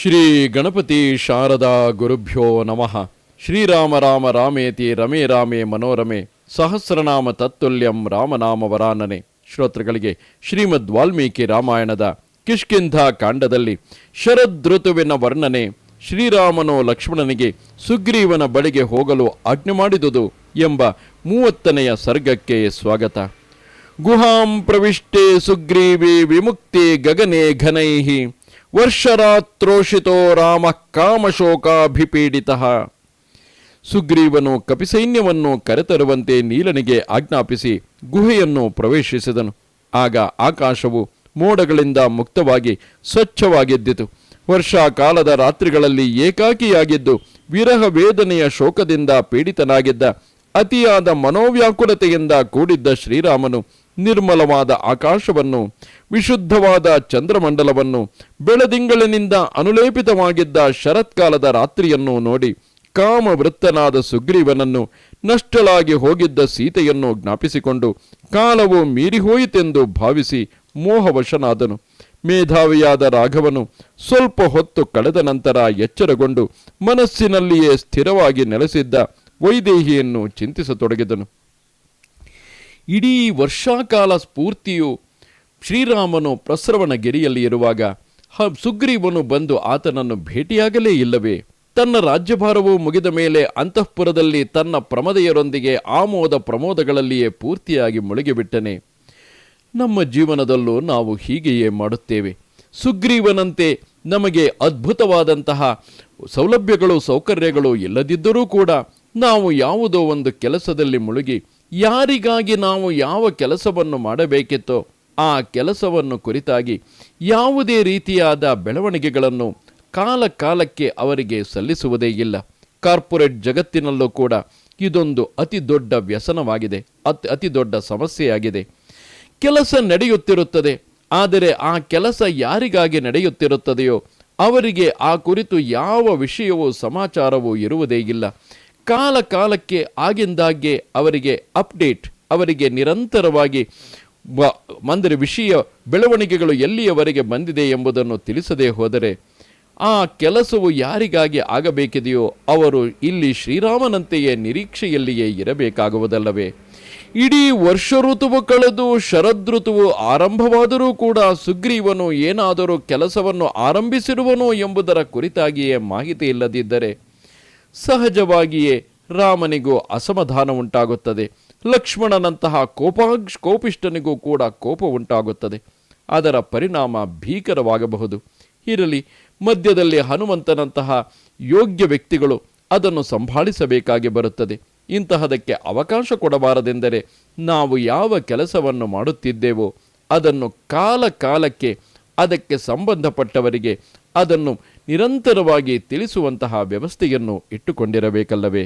ಶ್ರೀ ಗಣಪತಿ ಶಾರದಾ ಗುರುಭ್ಯೋ ನಮಃ. ಶ್ರೀರಾಮ ರಾಮ ರಾಮೇತಿ ರಮೇ ರಾಮೇ ಮನೋರಮೆ ಸಹಸ್ರನಾಮ ತತ್ತುಲ್ಯಂ ರಾಮನಾಮ ವರಾನನೆ. ಶ್ರೋತೃಗಳಿಗೆ ಶ್ರೀಮದ್ ವಾಲ್ಮೀಕಿ ರಾಮಾಯಣದ ಕಿಷ್ಕಿಂಧ ಕಾಂಡದಲ್ಲಿ ಶರದೃತುವಿನ ವರ್ಣನೆ, ಶ್ರೀರಾಮನು ಲಕ್ಷ್ಮಣನಿಗೆ ಸುಗ್ರೀವನ ಬಳಿಗೆ ಹೋಗಲು ಆಜ್ಞೆ ಮಾಡಿದುದು ಎಂಬ 30ನೆಯ ಸರ್ಗಕ್ಕೆ ಸ್ವಾಗತ. ಗುಹಾಂ ಪ್ರವಿಷ್ಟೆ ಸುಗ್ರೀವಿ ವಿಮುಕ್ತಿ ಗಗನೆ ಘನೈಹಿ ವರ್ಷರಾತ್ರೋಷಿತೋ ರಾಮ ಕಾಮಶೋಕಾಭಿಪೀಡಿತ. ಸುಗ್ರೀವನು ಕಪಿಸೈನ್ಯವನ್ನು ಕರೆತರುವಂತೆ ನೀಲನಿಗೆ ಆಜ್ಞಾಪಿಸಿ ಗುಹೆಯನ್ನು ಪ್ರವೇಶಿಸಿದನು. ಆಗ ಆಕಾಶವು ಮೋಡಗಳಿಂದ ಮುಕ್ತವಾಗಿ ಸ್ವಚ್ಛವಾಗಿದ್ದಿತು. ವರ್ಷಾಕಾಲದ ರಾತ್ರಿಗಳಲ್ಲಿ ಏಕಾಕಿಯಾಗಿದ್ದು ವಿರಹ ವೇದನೆಯ ಶೋಕದಿಂದ ಪೀಡಿತನಾಗಿದ್ದ, ಅತಿಯಾದ ಮನೋವ್ಯಾಕುಲತೆಯಿಂದ ಕೂಡಿದ್ದ ಶ್ರೀರಾಮನು ನಿರ್ಮಲವಾದ ಆಕಾಶವನ್ನು, ವಿಶುದ್ಧವಾದ ಚಂದ್ರಮಂಡಲವನ್ನು, ಬೆಳದಿಂಗಳಿನಿಂದ ಅನುಲೇಪಿತವಾಗಿದ್ದ ಶರತ್ಕಾಲದ ರಾತ್ರಿಯನ್ನು ನೋಡಿ ಕಾಮವೃತ್ತನಾದ ಸುಗ್ರೀವನನ್ನು, ನಷ್ಟಳಾಗಿ ಹೋಗಿದ್ದ ಸೀತೆಯನ್ನು ಜ್ಞಾಪಿಸಿಕೊಂಡು ಕಾಲವು ಮೀರಿಹೋಯಿತೆಂದು ಭಾವಿಸಿ ಮೋಹವಶನಾದನು. ಮೇಧಾವಿಯಾದ ರಾಘವನು ಸ್ವಲ್ಪ ಹೊತ್ತು ಕಳೆದ ನಂತರ ಎಚ್ಚರಗೊಂಡು ಮನಸ್ಸಿನಲ್ಲಿಯೇ ಸ್ಥಿರವಾಗಿ ನೆಲೆಸಿದ್ದ ವೈದೇಹಿಯನ್ನು ಚಿಂತಿಸತೊಡಗಿದನು. ಇಡೀ ವರ್ಷಾಕಾಲ ಸ್ಫೂರ್ತಿಯು ಶ್ರೀರಾಮನು ಪ್ರಸ್ರವಣಗಿರಿಯಲ್ಲಿ ಇರುವಾಗ ಸುಗ್ರೀವನು ಬಂದು ಆತನನ್ನು ಭೇಟಿಯಾಗಲೇ ಇಲ್ಲವೇ? ತನ್ನ ರಾಜ್ಯಭಾರವು ಮುಗಿದ ಮೇಲೆ ಅಂತಃಪುರದಲ್ಲಿ ತನ್ನ ಪ್ರಮದೆಯರೊಂದಿಗೆ ಆಮೋದ ಪ್ರಮೋದಗಳಲ್ಲಿಯೇ ಪೂರ್ತಿಯಾಗಿ ಮುಳುಗಿಬಿಟ್ಟನೆ. ನಮ್ಮ ಜೀವನದಲ್ಲೂ ನಾವು ಹೀಗೆಯೇ ಮಾಡುತ್ತೇವೆ. ಸುಗ್ರೀವನಂತೆ ನಮಗೆ ಅದ್ಭುತವಾದಂತಹ ಸೌಲಭ್ಯಗಳು, ಸೌಕರ್ಯಗಳು ಇಲ್ಲದಿದ್ದರೂ ಕೂಡ ನಾವು ಯಾವುದೋ ಒಂದು ಕೆಲಸದಲ್ಲಿ ಮುಳುಗಿ ಯಾರಿಗಾಗಿ ನಾವು ಯಾವ ಕೆಲಸವನ್ನು ಮಾಡಬೇಕಿತ್ತೋ ಆ ಕೆಲಸವನ್ನು ಕುರಿತಾಗಿ ಯಾವುದೇ ರೀತಿಯಾದ ಬೆಳವಣಿಗೆಗಳನ್ನು ಕಾಲ ಕಾಲಕ್ಕೆ ಅವರಿಗೆ ಸಲ್ಲಿಸುವುದೇ ಇಲ್ಲ. ಕಾರ್ಪೊರೇಟ್ ಜಗತ್ತಿನಲ್ಲೂ ಕೂಡ ಇದೊಂದು ಅತಿ ದೊಡ್ಡ ವ್ಯಸನವಾಗಿದೆ, ಅತಿ ದೊಡ್ಡ ಸಮಸ್ಯೆಯಾಗಿದೆ. ಕೆಲಸ ನಡೆಯುತ್ತಿರುತ್ತದೆ, ಆದರೆ ಆ ಕೆಲಸ ಯಾರಿಗಾಗಿ ನಡೆಯುತ್ತಿರುತ್ತದೆಯೋ ಅವರಿಗೆ ಆ ಕುರಿತು ಯಾವ ವಿಷಯವೂ ಸಮಾಚಾರವೂ ಇರುವುದೇ ಇಲ್ಲ. ಕಾಲ ಕಾಲಕ್ಕೆ ಆಗಿಂದಾಗ್ಗೆ ಅವರಿಗೆ ಅಪ್ಡೇಟ್, ಅವರಿಗೆ ನಿರಂತರವಾಗಿ ವಿಷಯ ಬೆಳವಣಿಗೆಗಳು ಎಲ್ಲಿಯವರೆಗೆ ಬಂದಿದೆ ಎಂಬುದನ್ನು ತಿಳಿಸದೇ ಹೋದರೆ ಆ ಕೆಲಸವು ಯಾರಿಗಾಗಿ ಆಗಬೇಕಿದೆಯೋ ಅವರು ಇಲ್ಲಿ ಶ್ರೀರಾಮನಂತೆಯೇ ನಿರೀಕ್ಷೆಯಲ್ಲಿಯೇ ಇರಬೇಕಾಗುವುದಲ್ಲವೇ? ಇಡೀ ವರ್ಷ ಋತುವು ಕಳೆದು ಶರದೃತುವು ಆರಂಭವಾದರೂ ಕೂಡ ಸುಗ್ರೀವನು ಏನಾದರೂ ಕೆಲಸವನ್ನು ಆರಂಭಿಸಿರುವನೋ ಎಂಬುದರ ಕುರಿತಾಗಿಯೇ ಮಾಹಿತಿ ಇಲ್ಲದಿದ್ದರೆ ಸಹಜವಾಗಿಯೇ ರಾಮನಿಗೂ ಅಸಮಾಧಾನ ಉಂಟಾಗುತ್ತದೆ. ಲಕ್ಷ್ಮಣನಂತಹ ಕೋಪಿಷ್ಠನಿಗೂ ಕೂಡ ಕೋಪ ಉಂಟಾಗುತ್ತದೆ. ಅದರ ಪರಿಣಾಮ ಭೀಕರವಾಗಬಹುದು. ಇರಲಿ, ಮಧ್ಯದಲ್ಲಿ ಹನುಮಂತನಂತಹ ಯೋಗ್ಯ ವ್ಯಕ್ತಿಗಳು ಅದನ್ನು ಸಂಭಾಳಿಸಬೇಕಾಗಿ ಬರುತ್ತದೆ. ಇಂತಹದಕ್ಕೆ ಅವಕಾಶ ಕೊಡಬಾರದೆಂದರೆ ನಾವು ಯಾವ ಕೆಲಸವನ್ನು ಮಾಡುತ್ತಿದ್ದೇವೋ ಅದನ್ನು ಕಾಲ ಕಾಲಕ್ಕೆ ಅದಕ್ಕೆ ಸಂಬಂಧಪಟ್ಟವರಿಗೆ ಅದನ್ನು ನಿರಂತರವಾಗಿ ತಿಳಿಸುವಂತಹ ವ್ಯವಸ್ಥೆಯನ್ನು ಇಟ್ಟುಕೊಂಡಿರಬೇಕಲ್ಲವೇ?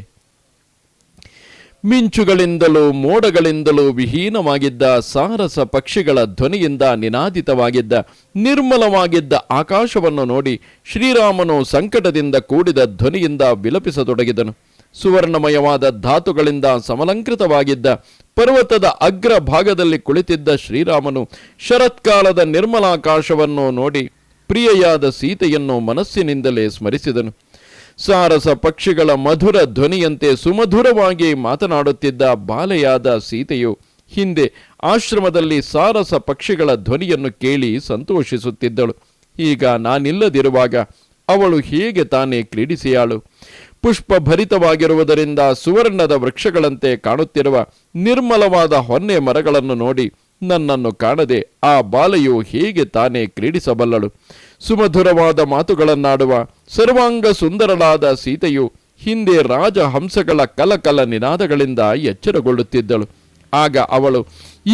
ಮಿಂಚುಗಳಿಂದಲೂ ಮೋಡಗಳಿಂದಲೂ ವಿಹೀನವಾಗಿದ್ದ ಸಾರಸ ಪಕ್ಷಿಗಳ ಧ್ವನಿಯಿಂದ ನಿನಾದಿತವಾಗಿದ್ದ ನಿರ್ಮಲವಾಗಿದ್ದ ಆಕಾಶವನ್ನು ನೋಡಿ ಶ್ರೀರಾಮನು ಸಂಕಟದಿಂದ ಕೂಡಿದ ಧ್ವನಿಯಿಂದ ವಿಲಪಿಸತೊಡಗಿದನು. ಸುವರ್ಣಮಯವಾದ ಧಾತುಗಳಿಂದ ಸಮಲಂಕೃತವಾಗಿದ್ದ ಪರ್ವತದ ಅಗ್ರ ಭಾಗದಲ್ಲಿ ಕುಳಿತಿದ್ದ ಶ್ರೀರಾಮನು ಶರತ್ಕಾಲದ ನಿರ್ಮಲಾಕಾಶವನ್ನು ನೋಡಿ ಪ್ರಿಯೆಯಾದ ಸೀತೆಯನ್ನು ಮನಸ್ಸಿನಿಂದಲೇ ಸ್ಮರಿಸಿದನು. ಸಾರಸ ಪಕ್ಷಿಗಳ ಮಧುರ ಧ್ವನಿಯಂತೆ ಸುಮಧುರವಾಗಿ ಮಾತನಾಡುತ್ತಿದ್ದ ಬಾಲೆಯಾದ ಸೀತೆಯು ಹಿಂದೆ ಆಶ್ರಮದಲ್ಲಿ ಸಾರಸ ಪಕ್ಷಿಗಳ ಧ್ವನಿಯನ್ನು ಕೇಳಿ ಸಂತೋಷಿಸುತ್ತಿದ್ದಳು. ಈಗ ನಾನಿಲ್ಲದಿರುವಾಗ ಅವಳು ಹೇಗೆ ತಾನೇ ಕ್ರೀಡಿಸಿಯಾಳು? ಪುಷ್ಪಭರಿತವಾಗಿರುವುದರಿಂದ ಸುವರ್ಣದ ವೃಕ್ಷಗಳಂತೆ ಕಾಣುತ್ತಿರುವ ನಿರ್ಮಲವಾದ ಹೊನ್ನೆ ಮರಗಳನ್ನು ನೋಡಿ ನನ್ನನ್ನು ಕಾಣದೆ ಆ ಬಾಲೆಯು ಹೇಗೆ ತಾನೇ ಕ್ರೀಡಿಸಬಲ್ಲಳು? ಸುಮಧುರವಾದ ಮಾತುಗಳನ್ನಾಡುವ ಸರ್ವಾಂಗ ಸುಂದರಳಾದ ಸೀತೆಯು ಹಿಂದೆ ರಾಜಹಂಸಗಳ ಕಲಕಲ ನಿನಾದಗಳಿಂದ ಎಚ್ಚರಗೊಳ್ಳುತ್ತಿದ್ದಳು.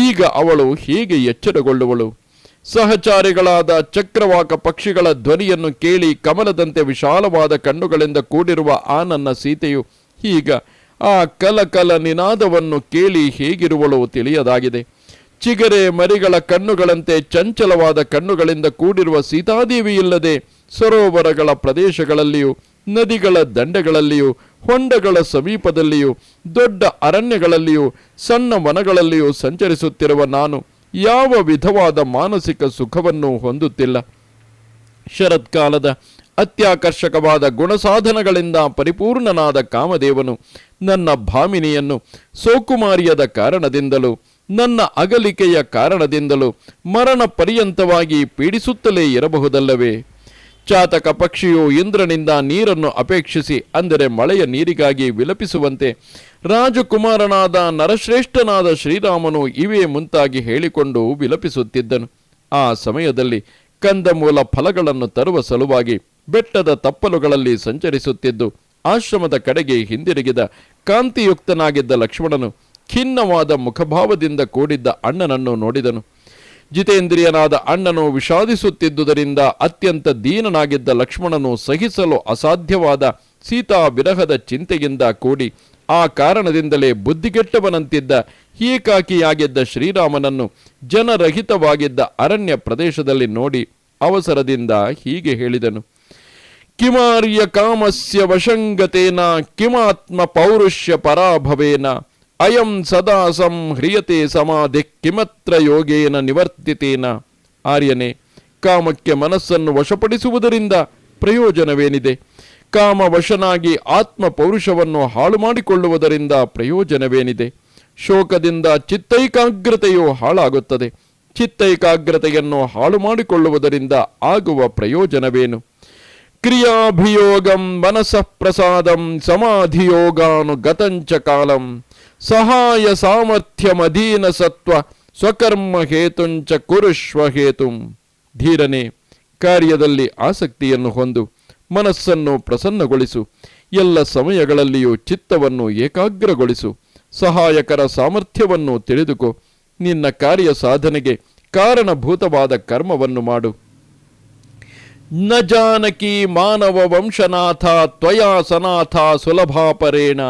ಈಗ ಅವಳು ಹೇಗೆ ಎಚ್ಚರಗೊಳ್ಳುವಳು? ಸಹಚಾರಿಗಳಾದ ಚಕ್ರವಾಕ ಪಕ್ಷಿಗಳ ಧ್ವನಿಯನ್ನು ಕೇಳಿ ಕಮಲದಂತೆ ವಿಶಾಲವಾದ ಕಣ್ಣುಗಳಿಂದ ಕೂಡಿರುವ ಆ ನನ್ನ ಸೀತೆಯು ಈಗ ಆ ಕಲಕಲ ನಿನಾದವನ್ನು ಕೇಳಿ ಹೇಗಿರುವಳು ತಿಳಿಯದಾಗಿದೆ. ಚಿಗರೆ ಮರಿಗಳ ಕಣ್ಣುಗಳಂತೆ ಚಂಚಲವಾದ ಕಣ್ಣುಗಳಿಂದ ಕೂಡಿರುವ ಸೀತಾದೇವಿ ಇಲ್ಲದೆ ಸರೋವರಗಳ ಪ್ರದೇಶಗಳಲ್ಲಿಯೂ, ನದಿಗಳ ದಂಡೆಗಳಲ್ಲಿಯೂ, ಹೊಂಡಗಳ ಸಮೀಪದಲ್ಲಿಯೂ, ದೊಡ್ಡ ಅರಣ್ಯಗಳಲ್ಲಿಯೂ, ಸಣ್ಣ ವನಗಳಲ್ಲಿಯೂ ಸಂಚರಿಸುತ್ತಿರುವ ನಾನು ಯಾವ ವಿಧವಾದ ಮಾನಸಿಕ ಸುಖವನ್ನು ಹೊಂದುತ್ತಿಲ್ಲ. ಶರತ್ಕಾಲದ ಅತ್ಯಾಕರ್ಷಕವಾದ ಗುಣಸಾಧನಗಳಿಂದ ಪರಿಪೂರ್ಣನಾದ ಕಾಮದೇವನು ನನ್ನ ಭಾಮಿನಿಯನ್ನು ಸೋಕುಮಾರಿಯದ ಕಾರಣದಿಂದಲೂ ನನ್ನ ಅಗಲಿಕೆಯ ಕಾರಣದಿಂದಲೂ ಮರಣ ಪರ್ಯಂತವಾಗಿ ಪೀಡಿಸುತ್ತಲೇ ಇರಬಹುದಲ್ಲವೇ? ಚಾತಕ ಪಕ್ಷಿಯು ಇಂದ್ರನಿಂದ ನೀರನ್ನು ಅಪೇಕ್ಷಿಸಿ, ಅಂದರೆ ಮಳೆಯ ನೀರಿಗಾಗಿ ವಿಲಪಿಸುವಂತೆ ರಾಜಕುಮಾರನಾದ ನರಶ್ರೇಷ್ಠನಾದ ಶ್ರೀರಾಮನು ಇವೇ ಮುಂತಾಗಿ ಹೇಳಿಕೊಂಡು ವಿಲಪಿಸುತ್ತಿದ್ದನು. ಆ ಸಮಯದಲ್ಲಿ ಕಂದಮೂಲ ಫಲಗಳನ್ನು ತರುವ ಸಲುವಾಗಿ ಬೆಟ್ಟದ ತಪ್ಪಲುಗಳಲ್ಲಿ ಸಂಚರಿಸುತ್ತಿದ್ದು ಆಶ್ರಮದ ಕಡೆಗೆ ಹಿಂದಿರುಗಿದ ಕಾಂತಿಯುಕ್ತನಾಗಿದ್ದ ಲಕ್ಷ್ಮಣನು ಖಿನ್ನವಾದ ಮುಖಭಾವದಿಂದ ಕೂಡಿದ್ದ ಅಣ್ಣನನ್ನು ನೋಡಿದನು. ಜಿತೇಂದ್ರಿಯನಾದ ಅಣ್ಣನು ವಿಷಾದಿಸುತ್ತಿದ್ದುದರಿಂದ ಅತ್ಯಂತ ದೀನನಾಗಿದ್ದ ಲಕ್ಷ್ಮಣನು ಸಹಿಸಲು ಅಸಾಧ್ಯವಾದ ಸೀತಾ ವಿರಹದ ಚಿಂತೆಯಿಂದ ಕೂಡಿ ಆ ಕಾರಣದಿಂದಲೇ ಬುದ್ಧಿಗೆಟ್ಟವನಂತಿದ್ದ ಏಕಾಕಿಯಾಗಿದ್ದ ಶ್ರೀರಾಮನನ್ನು ಜನರಹಿತವಾಗಿದ್ದ ಅರಣ್ಯ ಪ್ರದೇಶದಲ್ಲಿ ನೋಡಿ ಅವಸರದಿಂದ ಹೀಗೆ ಹೇಳಿದನು: ಕಿಮಾರ್ಯ ಕಾಮಸ್ಯ ವಶಂಗತೇನ ಕಿಮಾತ್ಮ ಪೌರುಷ್ಯ ಪರಾಭವೇನ ಅಯಂ ಸದಾ ಸಂಹ್ರಿಯತೆ ಸಮಾಧಿ ಕಿಮತ್ರ ಯೋಗೇನ ನಿವರ್ತಿತೇನ. ಆರ್ಯನೇ, ಕಾಮಕ್ಕೆ ಮನಸ್ಸನ್ನು ವಶಪಡಿಸುವುದರಿಂದ ಪ್ರಯೋಜನವೇನಿದೆ? ಕಾಮವಶನಾಗಿ ಆತ್ಮ ಪೌರುಷವನ್ನು ಹಾಳು ಮಾಡಿಕೊಳ್ಳುವುದರಿಂದ ಪ್ರಯೋಜನವೇನಿದೆ? ಶೋಕದಿಂದ ಚಿತ್ತೈಕಾಗ್ರತೆಯು ಹಾಳಾಗುತ್ತದೆ. ಚಿತ್ತೈಕಾಗ್ರತೆಯನ್ನು ಹಾಳು ಮಾಡಿಕೊಳ್ಳುವುದರಿಂದ ಆಗುವ ಪ್ರಯೋಜನವೇನು? ಕ್ರಿಯಾಭಿಯೋಗಂ ಮನಸಃ ಪ್ರಸಾದಂ ಸಮಾಧಿಯೋಗಾನುಗತಂಚ ಕಾಲಂ ಸಹಾಯ ಸಾಮರ್ಥ್ಯಮಧೀನ ಸತ್ವ ಸ್ವಕರ್ಮ ಹೇತುಂಚ ಕುರುಷ್ವ ಹೇತುಂ. ಧೀರನೇ, ಕಾರ್ಯದಲ್ಲಿ ಆಸಕ್ತಿಯನ್ನು ಹೊಂದು ಮನಸ್ಸನ್ನು ಪ್ರಸನ್ನಗೊಳಿಸು. ಎಲ್ಲ ಸಮಯಗಳಲ್ಲಿಯೂ ಚಿತ್ತವನ್ನು ಏಕಾಗ್ರಗೊಳಿಸು. ಸಹಾಯಕರ ಸಾಮರ್ಥ್ಯವನ್ನು ತಿಳಿದುಕೋ. ನಿನ್ನ ಕಾರ್ಯ ಸಾಧನೆಗೆ ಕಾರಣಭೂತವಾದ ಕರ್ಮವನ್ನು ಮಾಡು. ನ ಜಾನಕಿ ಮಾನವ ವಂಶನಾಥ ತ್ವಯಾ ಸನಾಥ ಸುಲಭಾಪರೇಣ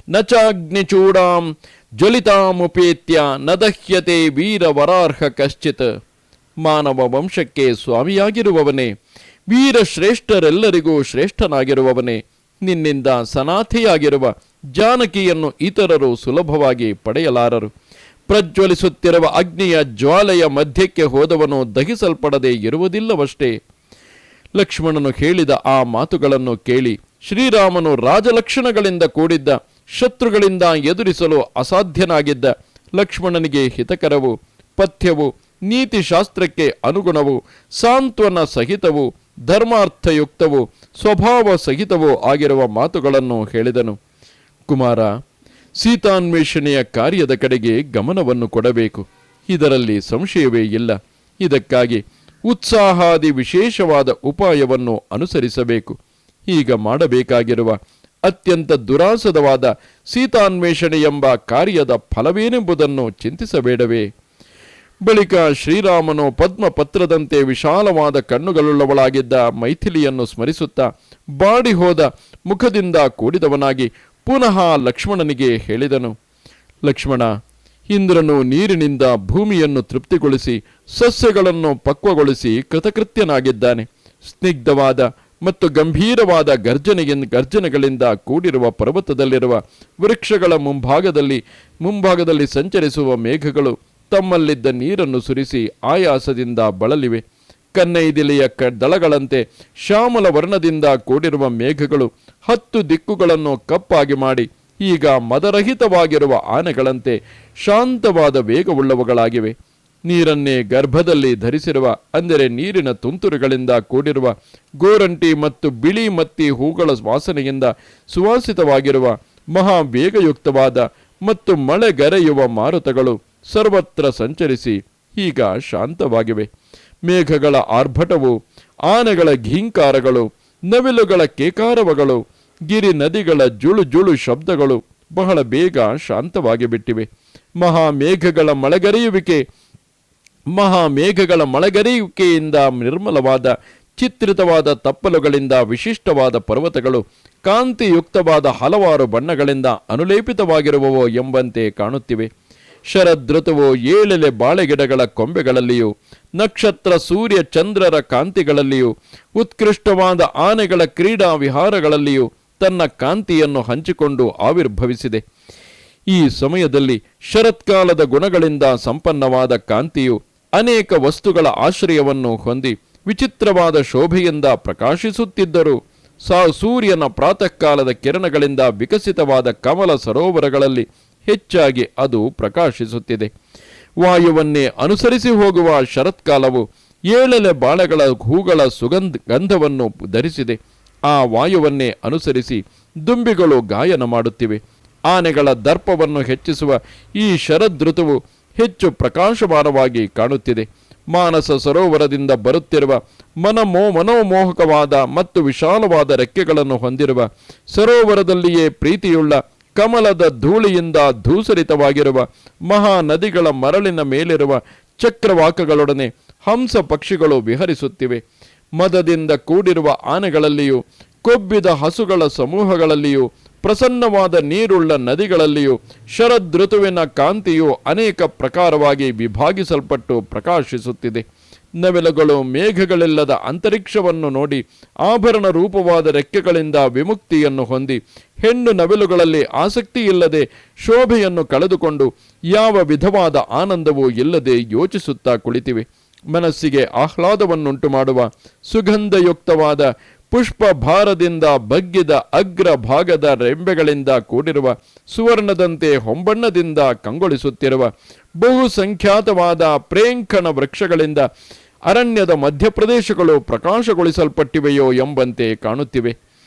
ನ ಚಾಗ್ನಿಚೂಡಾಂ ಜ್ವಲಿತಾಮುಪೇತ್ಯ ನ ದಹ್ಯತೆ ವೀರವರಾರ್ಹ ಕಶ್ಚಿತ್. ಮಾನವ ವಂಶಕ್ಕೆ ಸ್ವಾಮಿಯಾಗಿರುವವನೇ, ವೀರಶ್ರೇಷ್ಠರೆಲ್ಲರಿಗೂ ಶ್ರೇಷ್ಠನಾಗಿರುವವನೇ, ನಿನ್ನಿಂದ ಸನಾಥಿಯಾಗಿರುವ ಜಾನಕಿಯನ್ನು ಇತರರು ಸುಲಭವಾಗಿ ಪಡೆಯಲಾರರು. ಪ್ರಜ್ವಲಿಸುತ್ತಿರುವ ಅಗ್ನಿಯ ಜ್ವಾಲೆಯ ಮಧ್ಯಕ್ಕೆ ಹೋದವನು ದಹಿಸಲ್ಪಡದೆ ಇರುವುದಿಲ್ಲವಷ್ಟೇ. ಲಕ್ಷ್ಮಣನು ಹೇಳಿದ ಆ ಮಾತುಗಳನ್ನು ಕೇಳಿ ಶ್ರೀರಾಮನು ರಾಜಲಕ್ಷಣಗಳಿಂದ ಕೂಡಿದ್ದ, ಶತ್ರುಗಳಿಂದ ಎದುರಿಸಲು ಅಸಾಧ್ಯನಾಗಿದ್ದ ಲಕ್ಷ್ಮಣನಿಗೆ ಹಿತಕರವು, ಪಥ್ಯವು, ನೀತಿಶಾಸ್ತ್ರಕ್ಕೆ ಅನುಗುಣವು, ಸಾಂತ್ವನ ಸಹಿತವು, ಧರ್ಮಾರ್ಥಯುಕ್ತವು, ಸ್ವಭಾವ ಸಹಿತವೂ ಆಗಿರುವ ಮಾತುಗಳನ್ನು ಹೇಳಿದನು. ಕುಮಾರ, ಸೀತಾನ್ವೇಷಣೆಯ ಕಾರ್ಯದ ಕಡೆಗೆ ಗಮನವನ್ನು ಕೊಡಬೇಕು. ಇದರಲ್ಲಿ ಸಂಶಯವೇ ಇಲ್ಲ. ಇದಕ್ಕಾಗಿ ಉತ್ಸಾಹಾದಿ ವಿಶೇಷವಾದ ಉಪಾಯವನ್ನು ಅನುಸರಿಸಬೇಕು. ಈಗ ಮಾಡಬೇಕಾಗಿರುವ ಅತ್ಯಂತ ದುರಾಸದವಾದ ಸೀತಾನ್ವೇಷಣೆ ಎಂಬ ಕಾರ್ಯದ ಫಲವೇನೆಂಬುದನ್ನು ಚಿಂತಿಸಬೇಡವೇ? ಬಳಿಕ ಶ್ರೀರಾಮನು ಪದ್ಮಪತ್ರದಂತೆ ವಿಶಾಲವಾದ ಕಣ್ಣುಗಳುಳ್ಳವಳಾಗಿದ್ದ ಮೈಥಿಲಿಯನ್ನು ಸ್ಮರಿಸುತ್ತಾ ಬಾಡಿ ಹೋದ ಮುಖದಿಂದ ಕೂಡಿದವನಾಗಿ ಪುನಃ ಲಕ್ಷ್ಮಣನಿಗೆ ಹೇಳಿದನು: ಲಕ್ಷ್ಮಣ, ಇಂದ್ರನು ನೀರಿನಿಂದ ಭೂಮಿಯನ್ನು ತೃಪ್ತಿಗೊಳಿಸಿ ಸಸ್ಯಗಳನ್ನು ಪಕ್ವಗೊಳಿಸಿ ಕೃತಕೃತ್ಯನಾಗಿದ್ದಾನೆ. ಸ್ನಿಗ್ಧವಾದ ಮತ್ತು ಗಂಭೀರವಾದ ಗರ್ಜನೆಗಳಿಂದ ಕೂಡಿರುವ ಪರ್ವತದಲ್ಲಿರುವ ವೃಕ್ಷಗಳ ಮುಂಭಾಗದಲ್ಲಿ ಸಂಚರಿಸುವ ಮೇಘಗಳು ತಮ್ಮಲ್ಲಿದ್ದ ನೀರನ್ನು ಸುರಿಸಿ ಆಯಾಸದಿಂದ ಬಳಲಿವೆ. ಕನ್ನೈದಿಲೆಯ ದಳಗಳಂತೆ ಶ್ಯಾಮಲ ವರ್ಣದಿಂದ ಕೂಡಿರುವ ಮೇಘಗಳು 10 ದಿಕ್ಕುಗಳನ್ನು ಕಪ್ಪಾಗಿ ಮಾಡಿ ಈಗ ಮದರಹಿತವಾಗಿರುವ ಆನೆಗಳಂತೆ ಶಾಂತವಾದ ವೇಗವುಳ್ಳವುಗಳಾಗಿವೆ. ನೀರನ್ನೇ ಗರ್ಭದಲ್ಲಿ ಧರಿಸಿರುವ, ಅಂದರೆ ನೀರಿನ ತುಂತುರುಗಳಿಂದ ಕೂಡಿರುವ ಗೋರಂಟಿ ಮತ್ತು ಬಿಳಿ ಮತ್ತಿ ಹೂಗಳ ವಾಸನೆಯಿಂದ ಸುವಾಸಿತವಾಗಿರುವ ಮಹಾವೇಗಯುಕ್ತವಾದ ಮತ್ತು ಮಳೆಗರೆಯುವ ಮಾರುತಗಳು ಸರ್ವತ್ರ ಸಂಚರಿಸಿ ಈಗ ಶಾಂತವಾಗಿವೆ. ಮೇಘಗಳ ಆರ್ಭಟವು, ಆನೆಗಳ ಘೀಂಕಾರಗಳು, ನವಿಲುಗಳ ಕೇಕಾರವಗಳು, ಗಿರಿ ನದಿಗಳ ಜುಳು ಜುಳು ಶಬ್ದಗಳು ಬಹಳ ಬೇಗ ಶಾಂತವಾಗಿ ಬಿಟ್ಟಿವೆ. ಮಹಾಮೇಘಗಳ ಮಳೆಗರೆಯುವಿಕೆಯಿಂದ ನಿರ್ಮಲವಾದ ಚಿತ್ರಿತವಾದ ತಪ್ಪಲುಗಳಿಂದ ವಿಶಿಷ್ಟವಾದ ಪರ್ವತಗಳು ಕಾಂತಿಯುಕ್ತವಾದ ಹಲವಾರು ಬಣ್ಣಗಳಿಂದ ಅನುಲೇಪಿತವಾಗಿರುವವೋ ಎಂಬಂತೆ ಕಾಣುತ್ತಿವೆ. ಶರದೃತುವು 7 ಬಾಳೆಗಿಡಗಳ ಕೊಂಬೆಗಳಲ್ಲಿಯೂ ನಕ್ಷತ್ರ ಸೂರ್ಯ ಚಂದ್ರರ ಕಾಂತಿಗಳಲ್ಲಿಯೂ ಉತ್ಕೃಷ್ಟವಾದ ಆನೆಗಳ ಕ್ರೀಡಾ ವಿಹಾರಗಳಲ್ಲಿಯೂ ತನ್ನ ಕಾಂತಿಯನ್ನು ಹಂಚಿಕೊಂಡು ಆವಿರ್ಭವಿಸಿದೆ. ಈ ಸಮಯದಲ್ಲಿ ಶರತ್ಕಾಲದ ಗುಣಗಳಿಂದ ಸಂಪನ್ನವಾದ ಕಾಂತಿಯು ಅನೇಕ ವಸ್ತುಗಳ ಆಶ್ರಯವನ್ನು ಹೊಂದಿ ವಿಚಿತ್ರವಾದ ಶೋಭೆಯಿಂದ ಪ್ರಕಾಶಿಸುತ್ತಿದ್ದರು. ಸೂರ್ಯನ ಪ್ರಾತಃ ಕಾಲದ ಕಿರಣಗಳಿಂದ ವಿಕಸಿತವಾದ ಕಮಲ ಸರೋವರಗಳಲ್ಲಿ ಹೆಚ್ಚಾಗಿ ಅದು ಪ್ರಕಾಶಿಸುತ್ತಿದೆ. ವಾಯುವನ್ನೇ ಅನುಸರಿಸಿ ಹೋಗುವ ಶರತ್ಕಾಲವು ಏಳೆಲೆ ಬಾಳೆಗಳ ಹೂಗಳ ಗಂಧವನ್ನು ಧರಿಸಿದೆ. ಆ ವಾಯುವನ್ನೇ ಅನುಸರಿಸಿ ದುಂಬಿಗಳು ಗಾಯನ ಮಾಡುತ್ತಿವೆ. ಆನೆಗಳ ದರ್ಪವನ್ನು ಹೆಚ್ಚಿಸುವ ಈ ಶರದೃತುವು ಹೆಚ್ಚು ಪ್ರಕಾಶಮಾನವಾಗಿ ಕಾಣುತ್ತಿದೆ. ಮಾನಸ ಸರೋವರದಿಂದ ಬರುತ್ತಿರುವ ಮನೋಮೋಹಕವಾದ ಮತ್ತು ವಿಶಾಲವಾದ ರೆಕ್ಕೆಗಳನ್ನು ಹೊಂದಿರುವ, ಸರೋವರದಲ್ಲಿಯೇ ಪ್ರೀತಿಯುಳ್ಳ ಕಮಲದ ಧೂಳಿಯಿಂದ ಧೂಸರಿತವಾಗಿರುವ ಮಹಾನದಿಗಳ ಮರಳಿನ ಮೇಲಿರುವ ಚಕ್ರವಾಕಗಳೊಡನೆ ಹಂಸ ಪಕ್ಷಿಗಳು ವಿಹರಿಸುತ್ತಿವೆ. ಮದದಿಂದ ಕೂಡಿರುವ ಆನೆಗಳಲ್ಲಿಯೂ, ಕೊಬ್ಬಿದ ಹಸುಗಳ ಸಮೂಹಗಳಲ್ಲಿಯೂ, ಪ್ರಸನ್ನವಾದ ನೀರುಳ್ಳ ನದಿಗಳಲ್ಲಿಯೂ ಶರದೃತುವಿನ ಕಾಂತಿಯು ಅನೇಕ ಪ್ರಕಾರವಾಗಿ ವಿಭಾಗಿಸಲ್ಪಟ್ಟು ಪ್ರಕಾಶಿಸುತ್ತಿದೆ. ನವಿಲುಗಳು ಮೇಘಗಳಿಲ್ಲದ ಅಂತರಿಕ್ಷವನ್ನು ನೋಡಿ ಆಭರಣ ರೂಪವಾದ ರೆಕ್ಕೆಗಳಿಂದ ವಿಮುಕ್ತಿಯನ್ನು ಹೊಂದಿ, ಹೆಣ್ಣು ನವಿಲುಗಳಲ್ಲಿ ಆಸಕ್ತಿಯಿಲ್ಲದೆ ಶೋಭೆಯನ್ನು ಕಳೆದುಕೊಂಡು ಯಾವ ವಿಧವಾದ ಆನಂದವೂ ಇಲ್ಲದೆ ಯೋಚಿಸುತ್ತಾ ಕುಳಿತಿವೆ. ಮನಸ್ಸಿಗೆ ಆಹ್ಲಾದವನ್ನುಂಟು ಮಾಡುವ ಸುಗಂಧಯುಕ್ತವಾದ ಪುಷ್ಪ ಭಾರದಿಂದ ಬಗ್ಗಿದ ಅಗ್ರ ಭಾಗದ ರೆಂಬೆಗಳಿಂದ ಕೂಡಿರುವ, ಸುವರ್ಣದಂತೆ ಹೊಂಬಣ್ಣದಿಂದ ಕಂಗೊಳಿಸುತ್ತಿರುವ ಬಹುಸಂಖ್ಯಾತವಾದ ಪ್ರೇಂಖಣ ವೃಕ್ಷಗಳಿಂದ ಅರಣ್ಯದ ಮಧ್ಯಪ್ರದೇಶಗಳು ಪ್ರಕಾಶಗೊಳಿಸಲ್ಪಟ್ಟಿವೆಯೋ ಎಂಬಂತೆ ಕಾಣುತ್ತಿವೆ.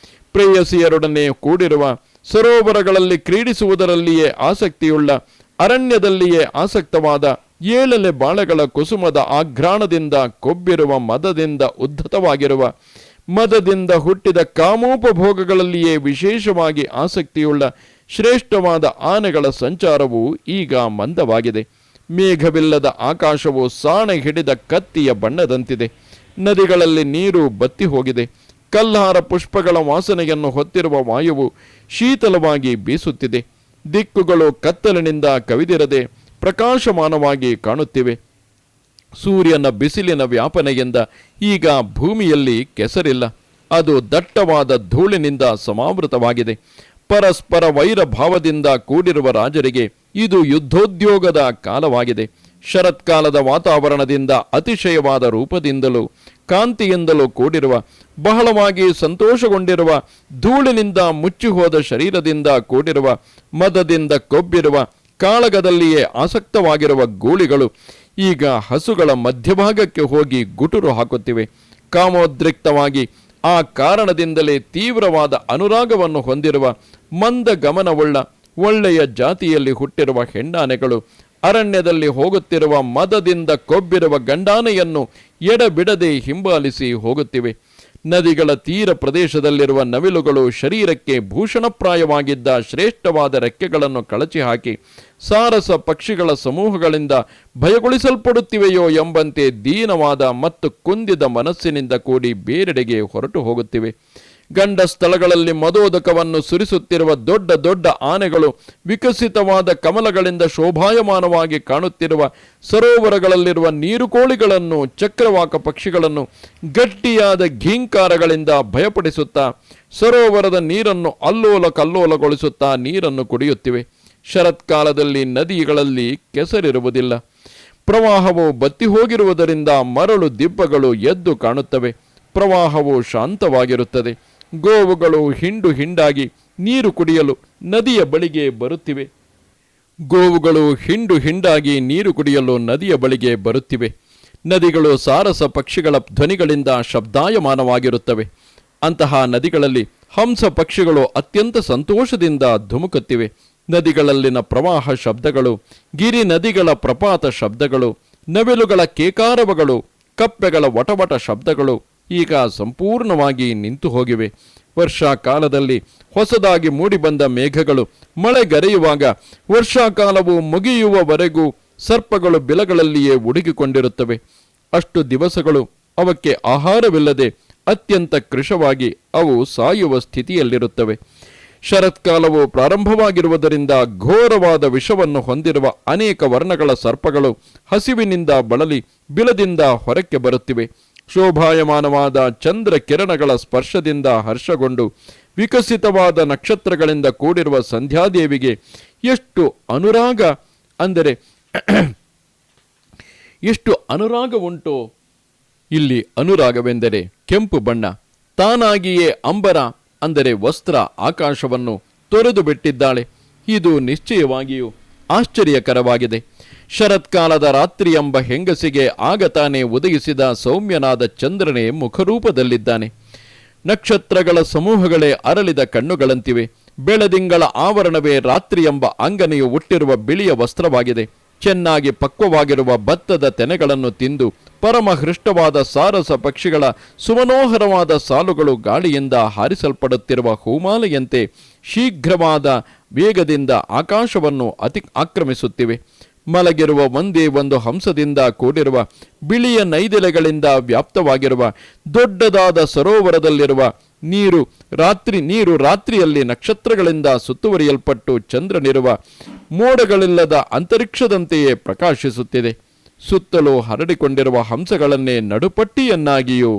ಪ್ರೇಯಸಿಯರೊಡನೆ ಕೂಡಿರುವ, ಸರೋವರಗಳಲ್ಲಿ ಕ್ರೀಡಿಸುವುದರಲ್ಲಿಯೇ ಆಸಕ್ತಿಯುಳ್ಳ, ಅರಣ್ಯದಲ್ಲಿಯೇ ಆಸಕ್ತವಾದ ಏಳೆಲೆ ಬಾಳೆಗಳ ಕುಸುಮದ ಆಘ್ರಾಣದಿಂದ ಕೊಬ್ಬಿರುವ, ಮದದಿಂದ ಉದ್ಧತವಾಗಿರುವ, ಮದದಿಂದ ಹುಟ್ಟಿದ ಕಾಮೋಪಭೋಗಗಳಲ್ಲಿಯೇ ವಿಶೇಷವಾಗಿ ಆಸಕ್ತಿಯುಳ್ಳ ಶ್ರೇಷ್ಠವಾದ ಆನೆಗಳ ಸಂಚಾರವು ಈಗ ಮಂದವಾಗಿದೆ. ಮೇಘವಿಲ್ಲದ ಆಕಾಶವು ಸಾಣೆ ಹಿಡಿದ ಕತ್ತಿಯ ಬಣ್ಣದಂತಿದೆ. ನದಿಗಳಲ್ಲಿ ನೀರು ಬತ್ತಿ ಹೋಗಿದೆ. ಕಲ್ಹಾರ ಪುಷ್ಪಗಳ ವಾಸನೆಯನ್ನು ಹೊತ್ತಿರುವ ವಾಯುವು ಶೀತಲವಾಗಿ ಬೀಸುತ್ತಿದೆ. ದಿಕ್ಕುಗಳು ಕತ್ತಲಿನಿಂದ ಕವಿದಿರದೆ ಪ್ರಕಾಶಮಾನವಾಗಿ ಕಾಣುತ್ತಿವೆ. ಸೂರ್ಯನ ಬಿಸಿಲಿನ ವ್ಯಾಪನೆಯಿಂದ ಈಗ ಭೂಮಿಯಲ್ಲಿ ಕೆಸರಿಲ್ಲ. ಅದು ದಟ್ಟವಾದ ಧೂಳಿನಿಂದ ಸಮಾವೃತವಾಗಿದೆ. ಪರಸ್ಪರ ವೈರ ಭಾವದಿಂದ ಕೂಡಿರುವ ರಾಜರಿಗೆ ಇದು ಯುದ್ಧೋದ್ಯೋಗದ ಕಾಲವಾಗಿದೆ. ಶರತ್ಕಾಲದ ವಾತಾವರಣದಿಂದ ಅತಿಶಯವಾದ ರೂಪದಿಂದಲೂ ಕಾಂತಿಯಿಂದಲೂ ಕೂಡಿರುವ, ಬಹಳವಾಗಿ ಸಂತೋಷಗೊಂಡಿರುವ, ಧೂಳಿನಿಂದ ಮುಚ್ಚಿಹೋದ ಶರೀರದಿಂದ ಕೂಡಿರುವ, ಮದದಿಂದ ಕೊಬ್ಬಿರುವ, ಕಾಳಗದಲ್ಲಿಯೇ ಆಸಕ್ತವಾಗಿರುವ ಗೂಳಿಗಳು ಈಗ ಹಸುಗಳ ಮಧ್ಯಭಾಗಕ್ಕೆ ಹೋಗಿ ಗುಟುರು ಹಾಕುತ್ತಿವೆ. ಕಾಮೋದ್ರಿಕ್ತವಾಗಿ ಆ ಕಾರಣದಿಂದಲೇ ತೀವ್ರವಾದ ಅನುರಾಗವನ್ನು ಹೊಂದಿರುವ, ಮಂದ ಗಮನವುಳ್ಳ, ಒಳ್ಳೆಯ ಜಾತಿಯಲ್ಲಿ ಹುಟ್ಟಿರುವ ಹೆಣ್ಣಾನೆಗಳು ಅರಣ್ಯದಲ್ಲಿ ಹೋಗುತ್ತಿರುವ ಮದದಿಂದ ಕೊಬ್ಬಿರುವ ಗಂಡಾನೆಯನ್ನು ಎಡಬಿಡದೆ ಹಿಂಬಾಲಿಸಿ ಹೋಗುತ್ತಿವೆ. ನದಿಗಳ ತೀರ ಪ್ರದೇಶದಲ್ಲಿರುವ ನವಿಲುಗಳು ಶರೀರಕ್ಕೆ ಭೂಷಣಪ್ರಾಯವಾಗಿದ್ದ ಶ್ರೇಷ್ಠವಾದ ರೆಕ್ಕೆಗಳನ್ನು ಕಳಚಿ ಹಾಕಿ ಸಾರಸ ಪಕ್ಷಿಗಳ ಸಮೂಹಗಳಿಂದ ಭಯಗೊಳಿಸಲ್ಪಡುತ್ತಿವೆಯೋ ಎಂಬಂತೆ ದೀನವಾದ ಮತ್ತು ಕುಂದಿದ ಮನಸ್ಸಿನಿಂದ ಕೂಡಿ ಬೇರೆಡೆಗೆ ಹೊರಟು ಹೋಗುತ್ತಿವೆ. ಗಂಡ ಸ್ಥಳಗಳಲ್ಲಿ ಮದೋದಕವನ್ನು ಸುರಿಸುತ್ತಿರುವ ದೊಡ್ಡ ದೊಡ್ಡ ಆನೆಗಳು, ವಿಕಸಿತವಾದ ಕಮಲಗಳಿಂದ ಶೋಭಾಯಮಾನವಾಗಿ ಕಾಣುತ್ತಿರುವ ಸರೋವರಗಳಲ್ಲಿರುವ ನೀರುಕೋಳಿಗಳನ್ನು, ಚಕ್ರವಾಕ ಪಕ್ಷಿಗಳನ್ನು ಗಟ್ಟಿಯಾದ ಘೀಂಕಾರಗಳಿಂದ ಭಯಪಡಿಸುತ್ತಾ ಸರೋವರದ ನೀರನ್ನು ಅಲ್ಲೋಲ ಕಲ್ಲೋಲಗೊಳಿಸುತ್ತಾ ನೀರನ್ನು ಕುಡಿಯುತ್ತಿವೆ. ಶರತ್ಕಾಲದಲ್ಲಿ ನದಿಗಳಲ್ಲಿ ಕೆಸರಿರುವುದಿಲ್ಲ. ಪ್ರವಾಹವು ಬತ್ತಿ ಹೋಗಿರುವುದರಿಂದ ಮರಳು ದಿಬ್ಬಗಳು ಎದ್ದು ಕಾಣುತ್ತವೆ. ಪ್ರವಾಹವು ಶಾಂತವಾಗಿರುತ್ತದೆ. ಗೋವುಗಳು ಹಿಂಡು ಹಿಂಡಾಗಿ ನೀರು ಕುಡಿಯಲು ನದಿಯ ಬಳಿಗೆ ಬರುತ್ತಿವೆ. ನದಿಗಳು ಸಾರಸ ಪಕ್ಷಿಗಳ ಧ್ವನಿಗಳಿಂದ ಶಬ್ದಾಯಮಾನವಾಗಿರುತ್ತವೆ. ಅಂತಹ ನದಿಗಳಲ್ಲಿ ಹಂಸ ಪಕ್ಷಿಗಳು ಅತ್ಯಂತ ಸಂತೋಷದಿಂದ ಧುಮುಕುತ್ತಿವೆ. ನದಿಗಳಲ್ಲಿನ ಪ್ರವಾಹ ಶಬ್ದಗಳು, ಗಿರಿ ನದಿಗಳ ಪ್ರಪಾತ ಶಬ್ದಗಳು, ನವಿಲುಗಳ ಕೇಕಾರವಗಳು, ಕಪ್ಪೆಗಳ ವಟವಟ ಶಬ್ದಗಳು ಈಗ ಸಂಪೂರ್ಣವಾಗಿ ನಿಂತು ಹೋಗಿವೆ. ವರ್ಷಾಕಾಲದಲ್ಲಿ ಹೊಸದಾಗಿ ಮೂಡಿಬಂದ ಮೇಘಗಳು ಮಳೆಗರೆಯುವಾಗ ವರ್ಷಾಕಾಲವು ಮುಗಿಯುವವರೆಗೂ ಸರ್ಪಗಳು ಬಿಲಗಳಲ್ಲಿಯೇ ಉಡುಗಿಕೊಂಡಿರುತ್ತವೆ. ಅಷ್ಟು ದಿವಸಗಳು ಅವಕ್ಕೆ ಆಹಾರವಿಲ್ಲದೆ ಅತ್ಯಂತ ಕೃಶವಾಗಿ ಅವು ಸಾಯುವ ಸ್ಥಿತಿಯಲ್ಲಿರುತ್ತವೆ. ಶರತ್ಕಾಲವು ಪ್ರಾರಂಭವಾಗಿರುವುದರಿಂದ ಘೋರವಾದ ವಿಷವನ್ನು ಹೊಂದಿರುವ ಅನೇಕ ವರ್ಣಗಳ ಸರ್ಪಗಳು ಹಸಿವಿನಿಂದ ಬಳಲಿ ಬಿಲದಿಂದ ಹೊರಕ್ಕೆ ಬರುತ್ತಿವೆ. ಶೋಭಾಯಮಾನವಾದ ಚಂದ್ರ ಕಿರಣಗಳ ಸ್ಪರ್ಶದಿಂದ ಹರ್ಷಗೊಂಡು ವಿಕಸಿತವಾದ ನಕ್ಷತ್ರಗಳಿಂದ ಕೂಡಿರುವ ಸಂಧ್ಯಾದೇವಿಗೆ ಎಷ್ಟು ಅನುರಾಗ ಉಂಟೋ ಇಲ್ಲಿ ಅನುರಾಗವೆಂದರೆ ಕೆಂಪು ಬಣ್ಣ. ತಾನಾಗಿಯೇ ಅಂಬರ ಅಂದರೆ ವಸ್ತ್ರ ಆಕಾಶವನ್ನು ತೊರೆದು ಬಿಟ್ಟಿದ್ದಾಳೆ. ಇದು ನಿಶ್ಚಯವಾಗಿಯೂ ಆಶ್ಚರ್ಯಕರವಾಗಿದೆ. ಶರತ್ಕಾಲದ ರಾತ್ರಿ ಎಂಬ ಹೆಂಗಸಿಗೆ ಆಗ ತಾನೇ ಉದಯಿಸಿದ ಸೌಮ್ಯನಾದ ಚಂದ್ರನೇ ಮುಖರೂಪದಲ್ಲಿದ್ದಾನೆ. ನಕ್ಷತ್ರಗಳ ಸಮೂಹಗಳೇ ಅರಳಿದ ಕಣ್ಣುಗಳಂತಿವೆ. ಬೆಳದಿಂಗಳ ಆವರಣವೇ ರಾತ್ರಿ ಎಂಬ ಅಂಗನೆಯು ಹುಟ್ಟಿರುವ ಬಿಳಿಯ ವಸ್ತ್ರವಾಗಿದೆ. ಚೆನ್ನಾಗಿ ಪಕ್ವವಾಗಿರುವ ಭತ್ತದ ತೆನೆಗಳನ್ನು ತಿಂದು ಪರಮಹೃಷ್ಟವಾದ ಸಾರಸ ಪಕ್ಷಿಗಳ ಸುಮನೋಹರವಾದ ಸಾಲುಗಳು ಗಾಳಿಯಿಂದ ಹಾರಿಸಲ್ಪಡುತ್ತಿರುವ ಹೂಮಾಲೆಯಂತೆ ಶೀಘ್ರವಾದ ವೇಗದಿಂದ ಆಕಾಶವನ್ನು ಆಕ್ರಮಿಸುತ್ತಿವೆ. ಮಲಗಿರುವ ಒಂದೇ ಒಂದು ಹಂಸದಿಂದ ಕೂಡಿರುವ ಬಿಳಿಯ ನೈದಿಲೆಗಳಿಂದ ವ್ಯಾಪ್ತವಾಗಿರುವ ದೊಡ್ಡದಾದ ಸರೋವರದಲ್ಲಿರುವ ನೀರು ರಾತ್ರಿಯಲ್ಲಿ ನಕ್ಷತ್ರಗಳಿಂದ ಸುತ್ತುವರಿಯಲ್ಪಟ್ಟು ಚಂದ್ರನಿರುವ ಮೋಡಗಳಿಲ್ಲದ ಅಂತರಿಕ್ಷದಂತೆಯೇ ಪ್ರಕಾಶಿಸುತ್ತಿದೆ. ಸುತ್ತಲೂ ಹರಡಿಕೊಂಡಿರುವ ಹಂಸಗಳನ್ನೇ ನಡುಪಟ್ಟಿಯನ್ನಾಗಿಯೂ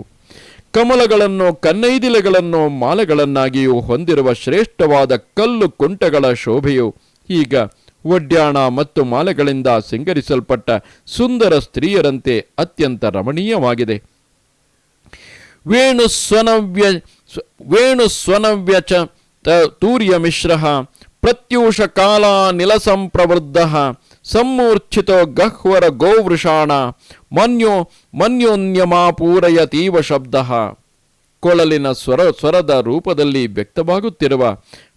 ಕಮಲಗಳನ್ನು ಕನ್ನೈದಿಲೆಗಳನ್ನು ಮಾಲೆಗಳನ್ನಾಗಿಯೂ ಹೊಂದಿರುವ ಶ್ರೇಷ್ಠವಾದ ಕಲ್ಲು ಕುಂಟಗಳ ಶೋಭೆಯು ಈಗ ಒಡ್ಯಾಣ ಮತ್ತು ಮಾಲೆಗಳಿಂದ ಸಿಂಗರಿಸಲ್ಪಟ್ಟ ಸುಂದರ ಸ್ತ್ರೀಯರಂತೆ ಅತ್ಯಂತ ರಮಣೀಯವಾಗಿದೆ. ವೇಣುಸ್ವನವ್ಯ ಚ ತೂರ್ಯ ಮಿಶ್ರ ಪ್ರತ್ಯೂಷ ಕಾಲ ನಿಲಸಂಪ್ರವೃದ್ಧ ಸಮ್ಮೂರ್ಛಿತೋ ಗಹ್ವರ ಗೋವೃಷಾಣ ಮನ್ಯೋನ್ಯಮಾಪೂರಯತೀವ ಶಬ್ದ. ಕೊಳಲಿನ ಸ್ವರದ ರೂಪದಲ್ಲಿ ವ್ಯಕ್ತವಾಗುತ್ತಿರುವ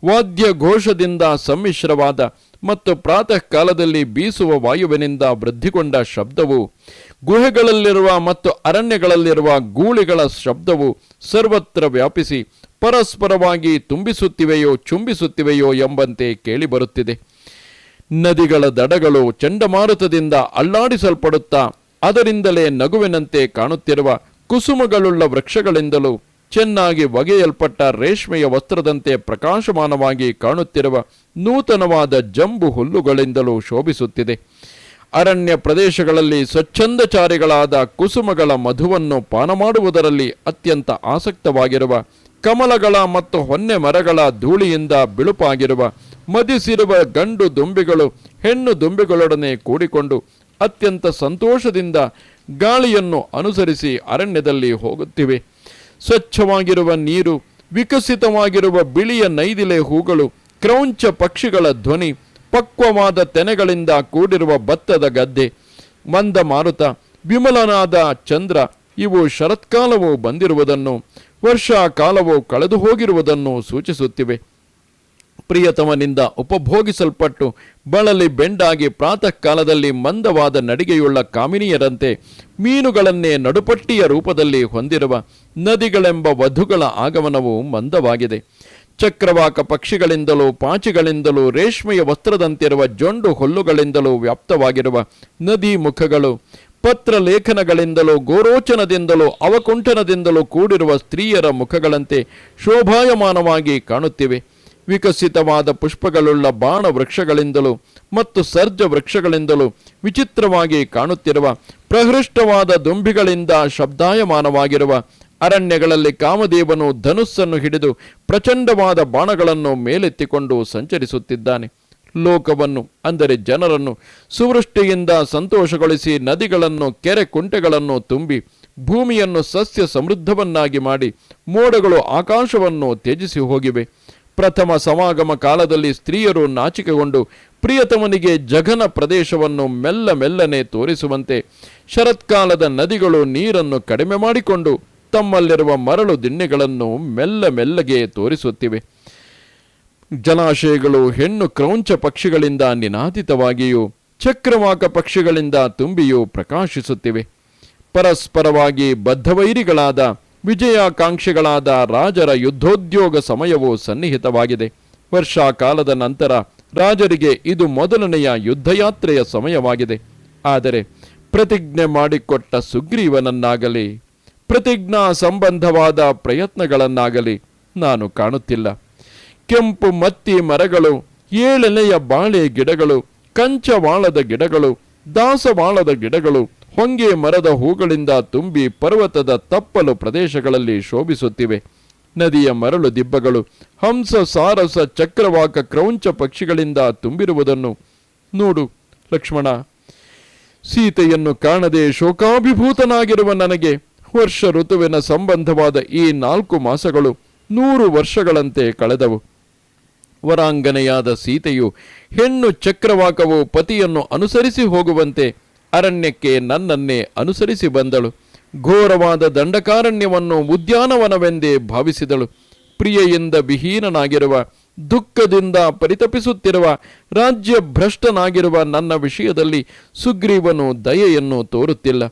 ವಾದ್ಯ ಘೋಷದಿಂದ ಸಮ್ಮಿಶ್ರವಾದ ಮತ್ತು ಪ್ರಾತಃ ಕಾಲದಲ್ಲಿ ಬೀಸುವ ವಾಯುವಿನಿಂದ ವೃದ್ಧಿಗೊಂಡ ಶಬ್ದವು, ಗುಹೆಗಳಲ್ಲಿರುವ ಮತ್ತು ಅರಣ್ಯಗಳಲ್ಲಿರುವ ಗೂಳಿಗಳ ಶಬ್ದವು ಸರ್ವತ್ರ ವ್ಯಾಪಿಸಿ ಪರಸ್ಪರವಾಗಿ ತುಂಬಿಸುತ್ತಿವೆಯೋ ಚುಂಬಿಸುತ್ತಿವೆಯೋ ಎಂಬಂತೆ ಕೇಳಿಬರುತ್ತಿದೆ. ನದಿಗಳ ದಡಗಳು ಚಂಡಮಾರುತದಿಂದ ಅಲ್ಲಾಡಿಸಲ್ಪಡುತ್ತಾ ಅದರಿಂದಲೇ ನಗುವಿನಂತೆ ಕಾಣುತ್ತಿರುವ ಕುಸುಮಗಳುಳ್ಳ ವೃಕ್ಷಗಳಿಂದಲೂ ಚೆನ್ನಾಗಿ ಒಗೆಯಲ್ಪಟ್ಟ ರೇಷ್ಮೆಯ ವಸ್ತ್ರದಂತೆ ಪ್ರಕಾಶಮಾನವಾಗಿ ಕಾಣುತ್ತಿರುವ ನೂತನವಾದ ಜಂಬು ಹುಲ್ಲುಗಳಿಂದಲೂ ಶೋಭಿಸುತ್ತಿದೆ. ಅರಣ್ಯ ಪ್ರದೇಶಗಳಲ್ಲಿ ಸ್ವಚ್ಛಂದಚಾರಿಗಳಾದ ಕುಸುಮಗಳ ಮಧುವನ್ನು ಪಾನ ಮಾಡುವುದರಲ್ಲಿ ಅತ್ಯಂತ ಆಸಕ್ತವಾಗಿರುವ ಕಮಲಗಳ ಮತ್ತು ಹೊನ್ನೆ ಮರಗಳ ಧೂಳಿಯಿಂದ ಬಿಳುಪಾಗಿರುವ ಮದಿಸಿರುವ ಗಂಡು ದುಂಬಿಗಳು ಹೆಣ್ಣು ದುಂಬಿಗಳೊಡನೆ ಕೂಡಿಕೊಂಡು ಅತ್ಯಂತ ಸಂತೋಷದಿಂದ ಗಾಳಿಯನ್ನು ಅನುಸರಿಸಿ ಅರಣ್ಯದಲ್ಲಿ ಹೋಗುತ್ತಿವೆ. ಸ್ವಚ್ಛವಾಗಿರುವ ನೀರು, ವಿಕಸಿತವಾಗಿರುವ ಬಿಳಿಯ ನೈದಿಲೆ ಹೂಗಳು, ಕ್ರೌಂಚ ಪಕ್ಷಿಗಳ ಧ್ವನಿ, ಪಕ್ವವಾದ ತೆನೆಗಳಿಂದ ಕೂಡಿರುವ ಭತ್ತದ ಗದ್ದೆ, ಮಂದ ಮಾರುತ, ವಿಮಲನಾದ ಚಂದ್ರ ಇವು ಶರತ್ಕಾಲವು ಬಂದಿರುವುದನ್ನು, ವರ್ಷಾಕಾಲವು ಕಳೆದು ಹೋಗಿರುವುದನ್ನು ಸೂಚಿಸುತ್ತಿವೆ. ಪ್ರಿಯತಮನಿಂದ ಉಪಭೋಗಿಸಲ್ಪಟ್ಟು ಬಳಲಿ ಬೆಂಡಾಗಿ ಪ್ರಾತಃ ಕಾಲದಲ್ಲಿ ಮಂದವಾದ ನಡಿಗೆಯುಳ್ಳ ಕಾಮಿನಿಯರಂತೆ ಮೀನುಗಳನ್ನೇ ನಡುಪಟ್ಟಿಯ ರೂಪದಲ್ಲಿ ಹೊಂದಿರುವ ನದಿಗಳೆಂಬ ವಧುಗಳ ಆಗಮನವು ಮಂದವಾಗಿದೆ. ಚಕ್ರವಾಕ ಪಕ್ಷಿಗಳಿಂದಲೂ ಪಾಚಿಗಳಿಂದಲೂ ರೇಷ್ಮೆಯ ವಸ್ತ್ರದಂತಿರುವ ಜೊಂಡು ಹುಲ್ಲುಗಳಿಂದಲೂ ವ್ಯಾಪ್ತವಾಗಿರುವ ನದಿ ಮುಖಗಳು ಪತ್ರ ಲೇಖನಗಳಿಂದಲೂ ಗೋರೋಚನದಿಂದಲೂ ಅವಕುಂಠನದಿಂದಲೂ ಕೂಡಿರುವ ಸ್ತ್ರೀಯರ ಮುಖಗಳಂತೆ ಶೋಭಾಯಮಾನವಾಗಿ ಕಾಣುತ್ತಿವೆ. ವಿಕಸಿತವಾದ ಪುಷ್ಪಗಳುಳ್ಳ ಬಾಣ ವೃಕ್ಷಗಳಿಂದಲೂ ಮತ್ತು ಸರ್ಜ ವೃಕ್ಷಗಳಿಂದಲೂ ವಿಚಿತ್ರವಾಗಿ ಕಾಣುತ್ತಿರುವ ಪ್ರಹೃಷ್ಟವಾದ ದುಂಬಿಗಳಿಂದ ಶಬ್ದಾಯಮಾನವಾಗಿರುವ ಅರಣ್ಯಗಳಲ್ಲಿ ಕಾಮದೇವನು ಧನುಸ್ಸನ್ನು ಹಿಡಿದು ಪ್ರಚಂಡವಾದ ಬಾಣಗಳನ್ನು ಮೇಲೆತ್ತಿಕೊಂಡು ಸಂಚರಿಸುತ್ತಿದ್ದಾನೆ. ಲೋಕವನ್ನು ಅಂದರೆ ಜನರನ್ನು ಸುವೃಷ್ಟಿಯಿಂದ ಸಂತೋಷಗೊಳಿಸಿ ನದಿಗಳನ್ನು ಕೆರೆ ಕುಂಟೆಗಳನ್ನು ತುಂಬಿ ಭೂಮಿಯನ್ನು ಸಸ್ಯ ಸಮೃದ್ಧವನ್ನಾಗಿ ಮಾಡಿ ಮೋಡಗಳು ಆಕಾಶವನ್ನು ತ್ಯಜಿಸಿ ಹೋಗಿವೆ. ಪ್ರಥಮ ಸಮಾಗಮ ಕಾಲದಲ್ಲಿ ಸ್ತ್ರೀಯರು ನಾಚಿಕೆಗೊಂಡು ಪ್ರಿಯತಮನಿಗೆ ಜಘನ ಪ್ರದೇಶವನ್ನು ಮೆಲ್ಲನೆ ತೋರಿಸುವಂತೆ ಶರತ್ಕಾಲದ ನದಿಗಳು ನೀರನ್ನು ಕಡಿಮೆ ಮಾಡಿಕೊಂಡು ತಮ್ಮಲ್ಲಿರುವ ಮರಳು ದಿಣ್ಣೆಗಳನ್ನು ಮೆಲ್ಲಗೆ ತೋರಿಸುತ್ತಿವೆ. ಜಲಾಶಯಗಳು ಹೆಣ್ಣು ಕ್ರೌಂಚ ಪಕ್ಷಿಗಳಿಂದ ನಿನಾದಿತವಾಗಿಯೂ ಚಕ್ರವಾಕ ಪಕ್ಷಿಗಳಿಂದ ತುಂಬಿಯೂ ಪ್ರಕಾಶಿಸುತ್ತಿವೆ. ಪರಸ್ಪರವಾಗಿ ಬದ್ಧವೈರಿಗಳಾದ ವಿಜಯಾಕಾಂಕ್ಷಿಗಳಾದ ರಾಜರ ಯುದ್ಧೋದ್ಯೋಗ ಸಮಯವು ಸನ್ನಿಹಿತವಾಗಿದೆ. ವರ್ಷಾಕಾಲದ ನಂತರ ರಾಜರಿಗೆ ಇದು ಮೊದಲನೆಯ ಯುದ್ಧಯಾತ್ರೆಯ ಸಮಯವಾಗಿದೆ. ಆದರೆ ಪ್ರತಿಜ್ಞೆ ಮಾಡಿಕೊಟ್ಟ ಸುಗ್ರೀವನನ್ನಾಗಲಿ ಪ್ರತಿಜ್ಞಾ ಸಂಬಂಧವಾದ ಪ್ರಯತ್ನಗಳನ್ನಾಗಲಿ ನಾನು ಕಾಣುತ್ತಿಲ್ಲ. ಕೆಂಪು ಮತ್ತಿ ಮರಗಳು, ಏಳೆಲೆಯ ಬಾಳೆ ಗಿಡಗಳು, ಕಂಚವಾಳದ ಗಿಡಗಳು, ದಾಸವಾಳದ ಗಿಡಗಳು, ಹೊಂಗೆ ಮರದ ಹೂಗಳಿಂದ ತುಂಬಿ ಪರ್ವತದ ತಪ್ಪಲು ಪ್ರದೇಶಗಳಲ್ಲಿ ಶೋಭಿಸುತ್ತಿವೆ. ನದಿಯ ಮರಳು ದಿಬ್ಬಗಳು ಹಂಸ ಸಾರಸ ಚಕ್ರವಾಕ ಕ್ರೌಂಚ ಪಕ್ಷಿಗಳಿಂದ ತುಂಬಿರುವುದನ್ನು ನೋಡು ಲಕ್ಷ್ಮಣ. ಸೀತೆಯನ್ನು ಕಾಣದೆ ಶೋಕಾಭಿಭೂತನಾಗಿರುವ ನನಗೆ ವರ್ಷ ಋತುವಿನ ಸಂಬಂಧವಾದ ಈ 4 ಮಾಸಗಳು 100 ವರ್ಷಗಳಂತೆ ಕಳೆದವು. ವರಾಂಗನೆಯಾದ ಸೀತೆಯು ಹೆಣ್ಣು ಚಕ್ರವಾಕವು ಪತಿಯನ್ನು ಅನುಸರಿಸಿ ಹೋಗುವಂತೆ ಅರಣ್ಯಕ್ಕೆ ನನ್ನನ್ನೇ ಅನುಸರಿಸಿ ಬಂದಳು. ಘೋರವಾದ ದಂಡಕಾರಣ್ಯವನ್ನು ಉದ್ಯಾನವನವೆಂದೇ ಭಾವಿಸಿದಳು. ಪ್ರಿಯೆಯಿಂದ ವಿಹೀನನಾಗಿರುವ, ದುಃಖದಿಂದ ಪರಿತಪಿಸುತ್ತಿರುವ, ರಾಜ್ಯ ಭ್ರಷ್ಟನಾಗಿರುವ ನನ್ನ ವಿಷಯದಲ್ಲಿ ಸುಗ್ರೀವನು ದಯೆಯನ್ನು ತೋರುತ್ತಿಲ್ಲ.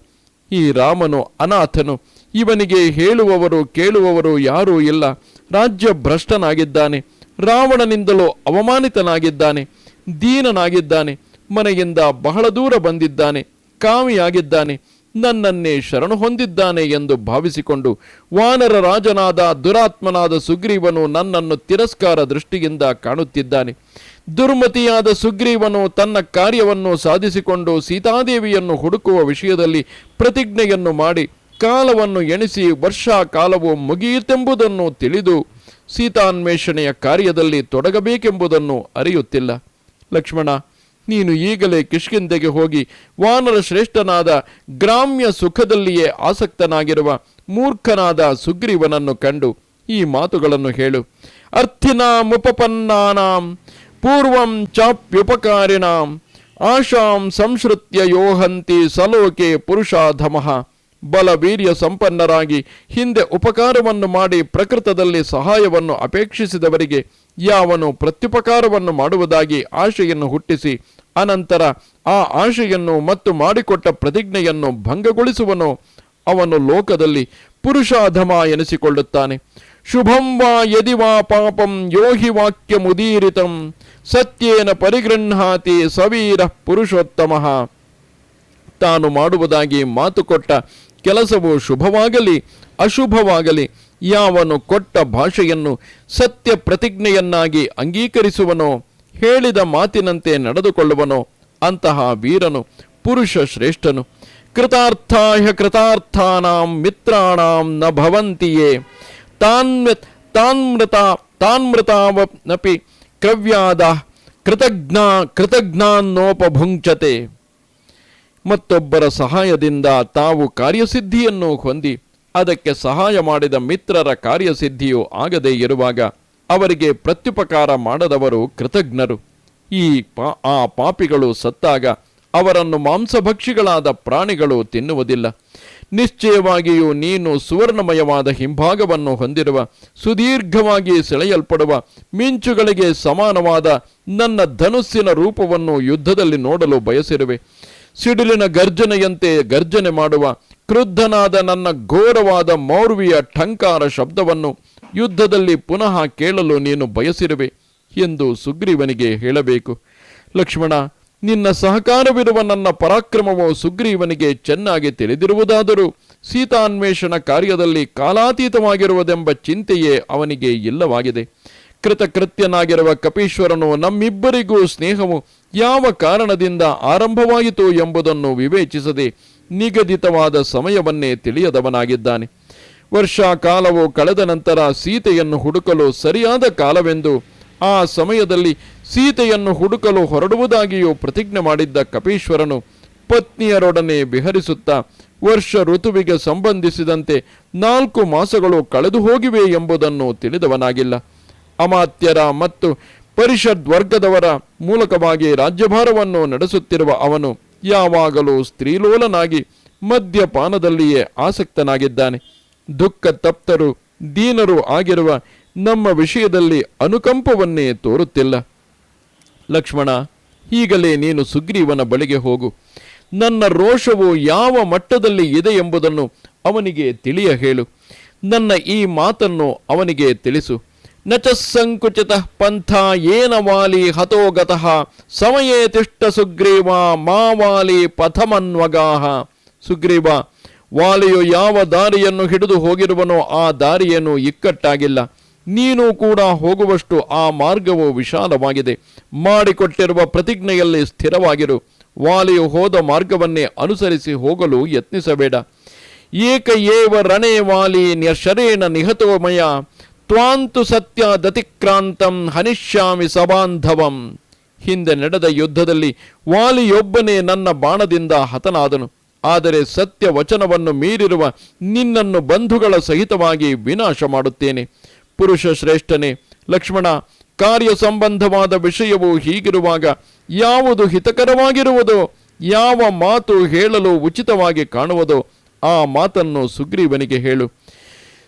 ಈ ರಾಮನು ಅನಾಥನು, ಇವನಿಗೆ ಹೇಳುವವರು ಕೇಳುವವರು ಯಾರೂ ಇಲ್ಲ. ರಾಜ್ಯ ಭ್ರಷ್ಟನಾಗಿದ್ದಾನೆ, ರಾವಣನಿಂದಲೂ ಅವಮಾನಿತನಾಗಿದ್ದಾನೆ, ದೀನನಾಗಿದ್ದಾನೆ, ಮನೆಯಿಂದ ಬಹಳ ದೂರ ಬಂದಿದ್ದಾನೆ, ಕಾವಿಯಾಗಿದ್ದಾನೆ, ನನ್ನನ್ನೇ ಶರಣು ಹೊಂದಿದ್ದಾನೆ ಎಂದು ಭಾವಿಸಿಕೊಂಡು ವಾನರ ರಾಜನಾದ ದುರಾತ್ಮನಾದ ಸುಗ್ರೀವನು ನನ್ನನ್ನು ತಿರಸ್ಕಾರ ದೃಷ್ಟಿಯಿಂದ ಕಾಣುತ್ತಿದ್ದಾನೆ. ದುರ್ಮತಿಯಾದ ಸುಗ್ರೀವನು ತನ್ನ ಕಾರ್ಯವನ್ನು ಸಾಧಿಸಿಕೊಂಡು ಸೀತಾದೇವಿಯನ್ನು ಹುಡುಕುವ ವಿಷಯದಲ್ಲಿ ಪ್ರತಿಜ್ಞೆಯನ್ನು ಮಾಡಿ ಕಾಲವನ್ನು ಎಣಿಸಿ ವರ್ಷಾ ಕಾಲವು ಮುಗಿಯಿತೆಂಬುದನ್ನು ತಿಳಿದು ಸೀತಾನ್ವೇಷಣೆಯ ಕಾರ್ಯದಲ್ಲಿ ತೊಡಗಬೇಕೆಂಬುದನ್ನು ಅರಿಯುತ್ತಿಲ್ಲ. ಲಕ್ಷ್ಮಣ, ನೀನು ಈಗಲೇ ಕಿಷ್ಕಿಂಧೆಗೆ ಹೋಗಿ ವಾನರ ಶ್ರೇಷ್ಠನಾದ ಗ್ರಾಮ್ಯ ಸುಖದಲ್ಲಿಯೇ ಆಸಕ್ತನಾಗಿರುವ ಮೂರ್ಖನಾದ ಸುಗ್ರೀವನನ್ನು ಕಂಡು ಈ ಮಾತುಗಳನ್ನು ಹೇಳು. ಅರ್ಥಿನಾಮುಪಪನ್ನಾನಾಂ ಪೂರ್ವಂ ಚಾಪ್ಯುಪಕಾರಿಣಾಂ ಆಶಾಂ ಸಂಶ್ರುತ್ಯ ಯೋಹಂತಿ ಸಲೋಕೆ ಪುರುಷಾಧಮಃ. ಬಲವೀರ್ಯ ಸಂಪನ್ನರಾಗಿ ಹಿಂದೆ ಉಪಕಾರವನ್ನು ಮಾಡಿ ಪ್ರಕೃತದಲ್ಲಿ ಸಹಾಯವನ್ನು ಅಪೇಕ್ಷಿಸಿದವರಿಗೆ ಯಾವನು ಪ್ರತ್ಯುಪಕಾರವನ್ನು ಮಾಡುವುದಾಗಿ ಆಶೆಯನ್ನು ಹುಟ್ಟಿಸಿ ಅನಂತರ ಆ ಆಶೆಯನ್ನು ಮತ್ತು ಮಾಡಿಕೊಟ್ಟ ಪ್ರತಿಜ್ಞೆಯನ್ನು ಭಂಗಗೊಳಿಸುವನೋ ಅವನು ಲೋಕದಲ್ಲಿ ಪುರುಷಾಧಮ ಎನಿಸಿಕೊಳ್ಳುತ್ತಾನೆ. ಶುಭಂ ವಾ ಯದಿ ವಾ ಪಾಪಂ ಯೋಹಿ ವಾಕ್ಯ ಮುದೀರಿತಂ ಸತ್ಯೇನ ಪರಿಗೃಹಾತಿ ಸವೀರ ಪುರುಷೋತ್ತಮಃ. ತಾನು ಮಾಡುವುದಾಗಿ ಮಾತು ಕೊಟ್ಟ ಕೆಲಸವು ಶುಭವಾಗಲಿ ಅಶುಭವಾಗಲಿ ಯಾವನು ಕೊಟ್ಟ ಭಾಷೆಯನ್ನು ಸತ್ಯ ಪ್ರತಿಜ್ಞೆಯನ್ನಾಗಿ ಅಂಗೀಕರಿಸುವನೋ, ಹೇಳಿದ ಮಾತಿನಂತೆ ನಡೆದುಕೊಳ್ಳುವನೋ ಅಂತಹ ವೀರನು ಪುರುಷ ಶ್ರೇಷ್ಠನು. ಕೃತಾರ್ಥಾಯ ಕೃತಾರ್ಥಾನಾಂ ಮಿತ್ರಾಣಾಂ ನ ಭವಂತಿಯೇ ತಾನ್ಮೃತಾವನಪಿ ಕ್ರವ್ಯಾದ ಕೃತಜ್ಞಾನ್ನೋಪಭುಂಕ್ಷತೆ. ಮತ್ತೊಬ್ಬರ ಸಹಾಯದಿಂದ ತಾವು ಕಾರ್ಯಸಿದ್ಧಿಯನ್ನು ಹೊಂದಿ ಅದಕ್ಕೆ ಸಹಾಯ ಮಾಡಿದ ಮಿತ್ರರ ಕಾರ್ಯಸಿದ್ಧಿಯು ಆಗದೇ ಇರುವಾಗ ಅವರಿಗೆ ಪ್ರತ್ಯುಪಕಾರ ಮಾಡದವರು ಕೃತಜ್ಞರು. ಆ ಪಾಪಿಗಳು ಸತ್ತಾಗ ಅವರನ್ನು ಮಾಂಸಭಕ್ಷಿಗಳಾದ ಪ್ರಾಣಿಗಳು ತಿನ್ನುವುದಿಲ್ಲ. ನಿಶ್ಚಯವಾಗಿಯೂ ನೀನು ಸುವರ್ಣಮಯವಾದ ಹಿಂಭಾಗವನ್ನು ಹೊಂದಿರುವ, ಸುದೀರ್ಘವಾಗಿ ಸೆಳೆಯಲ್ಪಡುವ, ಮಿಂಚುಗಳಿಗೆ ಸಮಾನವಾದ ನನ್ನ ಧನುಸ್ಸಿನ ರೂಪವನ್ನು ಯುದ್ಧದಲ್ಲಿ ನೋಡಲು ಬಯಸಿರುವೆ. ಸಿಡಿಲಿನ ಗರ್ಜನೆಯಂತೆ ಗರ್ಜನೆ ಮಾಡುವ ಕ್ರುದ್ಧನಾದ ನನ್ನ ಘೋರವಾದ ಮೌರ್ವಿಯ ಠಂಕಾರ ಶಬ್ದವನ್ನು ಯುದ್ಧದಲ್ಲಿ ಪುನಃ ಕೇಳಲು ನೀನು ಬಯಸಿರುವೆ ಎಂದು ಸುಗ್ರೀವನಿಗೆ ಹೇಳಬೇಕು. ಲಕ್ಷ್ಮಣ, ನಿನ್ನ ಸಹಕಾರವಿರುವ ನನ್ನ ಪರಾಕ್ರಮವು ಸುಗ್ರೀವನಿಗೆ ಚೆನ್ನಾಗಿ ತಿಳಿದಿರುವುದಾದರೂ ಸೀತಾನ್ವೇಷಣ ಕಾರ್ಯದಲ್ಲಿ ಕಾಲಾತೀತವಾಗಿರುವುದೆಂಬ ಚಿಂತೆಯೇ ಅವನಿಗೆ ಇಲ್ಲವಾಗಿದೆ. ಕೃತಕೃತ್ಯನಾಗಿರುವ ಕಪೀಶ್ವರನು ನಮ್ಮಿಬ್ಬರಿಗೂ ಸ್ನೇಹವು ಯಾವ ಕಾರಣದಿಂದ ಆರಂಭವಾಯಿತು ಎಂಬುದನ್ನು ವಿವೇಚಿಸದೆ ನಿಗದಿತವಾದ ಸಮಯವನ್ನೇ ತಿಳಿಯದವನಾಗಿದ್ದಾನೆ. ವರ್ಷಾ ಕಾಲವು ಕಳೆದ ನಂತರ ಸೀತೆಯನ್ನು ಹುಡುಕಲು ಸರಿಯಾದ ಕಾಲವೆಂದು ಆ ಸಮಯದಲ್ಲಿ ಸೀತೆಯನ್ನು ಹುಡುಕಲು ಹೊರಡುವುದಾಗಿಯೂ ಪ್ರತಿಜ್ಞೆ ಮಾಡಿದ್ದ ಕಪೀಶ್ವರನು ಪತ್ನಿಯರೊಡನೆ ವಿಹರಿಸುತ್ತಾ ವರ್ಷ ಋತುವಿಗೆ ಸಂಬಂಧಿಸಿದಂತೆ 4 ಮಾಸಗಳು ಕಳೆದು ಹೋಗಿವೆ ಎಂಬುದನ್ನು ತಿಳಿದವನಾಗಿಲ್ಲ. ಅಮಾತ್ಯರ ಮತ್ತು ಪರಿಷದ್ವರ್ಗದವರ ಮೂಲಕವಾಗಿ ರಾಜ್ಯಭಾರವನ್ನು ನಡೆಸುತ್ತಿರುವ ಅವನು ಯಾವಾಗಲೂ ಸ್ತ್ರೀಲೋಲನಾಗಿ ಮದ್ಯಪಾನದಲ್ಲಿಯೇ ಆಸಕ್ತನಾಗಿದ್ದಾನೆ. ದುಃಖ ತಪ್ತರು ದೀನರು ಆಗಿರುವ ನಮ್ಮ ವಿಷಯದಲ್ಲಿ ಅನುಕಂಪವನ್ನೇ ತೋರುತ್ತಿಲ್ಲ. ಲಕ್ಷ್ಮಣ, ಈಗಲೇ ನೀನು ಸುಗ್ರೀವನ ಬಳಿಗೆ ಹೋಗು. ನನ್ನ ರೋಷವು ಯಾವ ಮಟ್ಟದಲ್ಲಿ ಇದೆ ಎಂಬುದನ್ನು ಅವನಿಗೆ ತಿಳಿಯ ಹೇಳು. ನನ್ನ ಈ ಮಾತನ್ನು ಅವನಿಗೆ ತಿಳಿಸು. ನಚ ಸಂಕುಚಿತ ಪಂಥ ಏನ ವಾಲಿ ಹತೋಗತಃ ಸಮಯೇ ತಿಷ್ಟ ಸುಗ್ರೀವ ಮಾ ವಾಲಿ ಪಥಮನ್ವಗಾಹ. ಸುಗ್ರೀವ, ವಾಲಿಯು ಯಾವ ದಾರಿಯನ್ನು ಹಿಡಿದು ಹೋಗಿರುವನೋ ಆ ದಾರಿಯನ್ನು ಇಕ್ಕಟ್ಟಾಗಿಲ್ಲ. ನೀನು ಕೂಡ ಹೋಗುವಷ್ಟು ಆ ಮಾರ್ಗವು ವಿಶಾಲವಾಗಿದೆ. ಮಾಡಿಕೊಟ್ಟಿರುವ ಪ್ರತಿಜ್ಞೆಯಲ್ಲಿ ಸ್ಥಿರವಾಗಿರು. ವಾಲಿಯು ಹೋದ ಮಾರ್ಗವನ್ನೇ ಅನುಸರಿಸಿ ಹೋಗಲು ಯತ್ನಿಸಬೇಡ. ಏಕ ಏವ ರಣೇ ವಾಲಿ ನ್ಯಶರೇಣ ನಿಹತೋಮಯ ತ್ವಾಂತು ಸತ್ಯ ದತಿಕ್ರಾಂತಂ ಹನಿಷ್ಯಾಮಿ ಸಬಾಂಧವಂ. ಹಿಂದೆ ನಡೆದ ಯುದ್ಧದಲ್ಲಿ ವಾಲಿಯೊಬ್ಬನೇ ನನ್ನ ಬಾಣದಿಂದ ಹತನಾದನು. ಆದರೆ ಸತ್ಯ ವಚನವನ್ನು ಮೀರಿರುವ ನಿನ್ನನ್ನು ಬಂಧುಗಳ ಸಹಿತವಾಗಿ ವಿನಾಶ ಮಾಡುತ್ತೇನೆ. ಪುರುಷ ಶ್ರೇಷ್ಠನೇ ಲಕ್ಷ್ಮಣ, ಕಾರ್ಯ ಸಂಬಂಧವಾದ ವಿಷಯವು ಹೀಗಿರುವಾಗ ಯಾವುದು ಹಿತಕರವಾಗಿರುವುದೋ, ಯಾವ ಮಾತು ಹೇಳಲು ಉಚಿತವಾಗಿ ಕಾಣುವುದೋ ಆ ಮಾತನ್ನು ಸುಗ್ರೀವನಿಗೆ ಹೇಳು.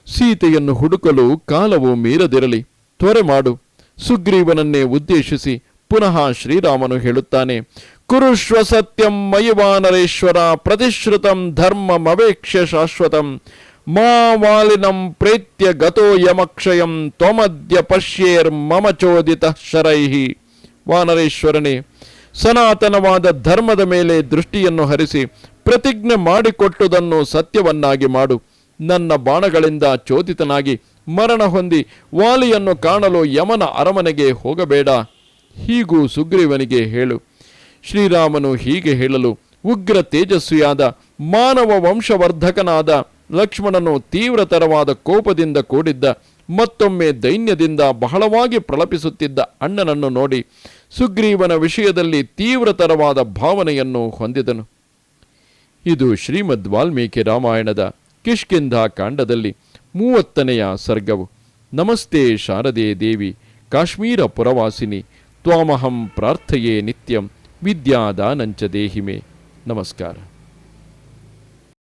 ಸೀತೆಯನ್ನು ಹುಡುಕಲು ಕಾಲವು ಮೀರದಿರಲಿ, ತ್ವರೆ ಮಾಡು. ಸುಗ್ರೀವನನ್ನೇ ಉದ್ದೇಶಿಸಿ ಪುನಃ ಶ್ರೀರಾಮನು ಹೇಳುತ್ತಾನೆ, ಕುರುಷ್ವ ಸತ್ಯಂ ಮಯಿವಾನರೇಶ್ವರ ಪ್ರತಿಶ್ರುತಂ ಧರ್ಮಮವೇಕ್ಷ್ಯ ಶಾಶ್ವತಂ ಮಾ ವಾಲಿನಂ ಪ್ರೇತ್ಯ ಗತೋ ಯಮಕ್ಷಯಂ ತ್ವಮದ್ಯ ಪಶ್ಯೇರ್ ಮಮ ಚೋದಿತ ಶರೈಹಿ. ವಾನರೇಶ್ವರನೇ, ಸನಾತನವಾದ ಧರ್ಮದ ಮೇಲೆ ದೃಷ್ಟಿಯನ್ನು ಹರಿಸಿ ಪ್ರತಿಜ್ಞೆ ಮಾಡಿಕೊಟ್ಟುದನ್ನು ಸತ್ಯವನ್ನಾಗಿ ಮಾಡು. ನನ್ನ ಬಾಣಗಳಿಂದ ಚೋದಿತನಾಗಿ ಮರಣ ಹೊಂದಿ ವಾಲಿಯನ್ನು ಕಾಣಲು ಯಮನ ಅರಮನೆಗೆ ಹೋಗಬೇಡ. ಹೀಗೂ ಸುಗ್ರೀವನಿಗೆ ಹೇಳು. ಶ್ರೀರಾಮನು ಹೀಗೆ ಹೇಳಲು ಉಗ್ರ ತೇಜಸ್ವಿಯಾದ ಮಾನವ ವಂಶವರ್ಧಕನಾದ ಲಕ್ಷ್ಮಣನು ತೀವ್ರತರವಾದ ಕೋಪದಿಂದ ಕೂಡಿದ್ದ, ಮತ್ತೊಮ್ಮೆ ದೈನ್ಯದಿಂದ ಬಹಳವಾಗಿ ಪ್ರಲಪಿಸುತ್ತಿದ್ದ ಅಣ್ಣನನ್ನು ನೋಡಿ ಸುಗ್ರೀವನ ವಿಷಯದಲ್ಲಿ ತೀವ್ರತರವಾದ ಭಾವನೆಯನ್ನು ಹೊಂದಿದನು. ಇದು ಶ್ರೀಮದ್ ವಾಲ್ಮೀಕಿ ರಾಮಾಯಣದ ಕಿಷ್ಕಿಂಧ ಕಾಂಡದಲ್ಲಿ 30ನೆಯ ಸರ್ಗವು. ನಮಸ್ತೆ ಶಾರದೆ ದೇವಿ ಕಾಶ್ಮೀರ ಪುರವಾಸಿನಿ ತ್ವಾಮಹಂ ಪ್ರಾರ್ಥಯೇ ನಿತ್ಯಂ ವಿದ್ಯಾದಾನಂಚ ದೇಹಿಮೆ. ನಮಸ್ಕಾರ.